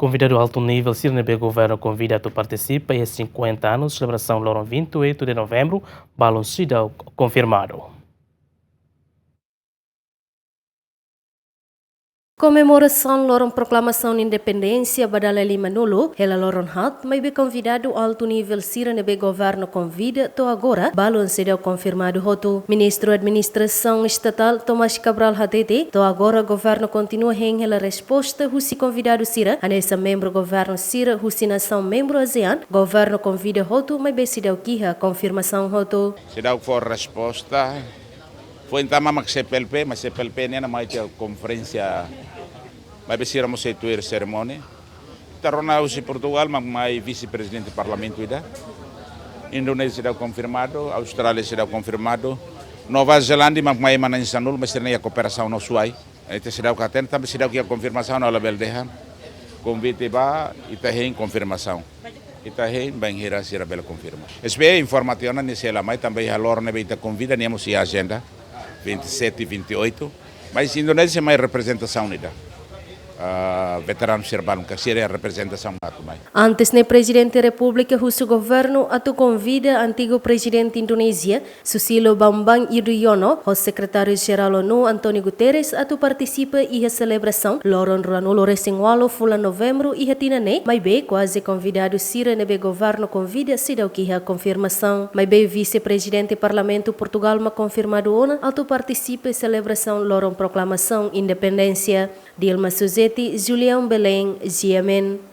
Convidado alto nível, CNB Governo convida a participar em 50 anos, celebração Loron 28 de novembro, balão Cidal confirmado. Comemoração Loron Proclamação de Independência Badala Lima Nulo, ela Loron Hat, mas be convidado alto nível CNB Governo convida, to agora, balão Cidal confirmado roto. Ministro da Administração Estatal Tomás Cabral Hatete, to agora governo continua em ela resposta, husi convidado Cira, anessa membro governo Cira, husi nação membro ASEAN, governo convida roto, mas be Cidal Kiha confirmação roto. Cidal for resposta, foi então a CPLP, mas CPLP nem mais tinha conferência, mas precisamos efetuar a cerimônia. Tarona hoje Portugal, mas vice-presidente do Parlamento ida. Indonésia será confirmado, Austrália será confirmado, Nova Zelândia, mas manan sanul, mas tem a cooperação no suai. Este será o que atende, também será que a confirmação na level dehan. Convite ba, itahen confirmação. Itahen bem hira será bela confirma. SBA informação na nisela, mas também a Lorne beita convida nemos a agenda 27 e 28, mas Indonésia mais representação nida. Veterano serbaram que seria a representação mais. Antes ne presidente da República o governo atu convida antigo presidente Indonésia Susilo Bambang Yudhoyono, o secretário-geral ONU António Guterres atu participa e a celebração Loron Ranulo Resingwalo fula novembro e hatinane, mas be quase convidado Cira nebe governo convida Cidal que a confirmação, mas be vice-presidente Parlamento Portugal ma confirmado ona atu participa e celebração Loron Proclamação Independência. Dilma Suzeti, Julião Belém, Giamen.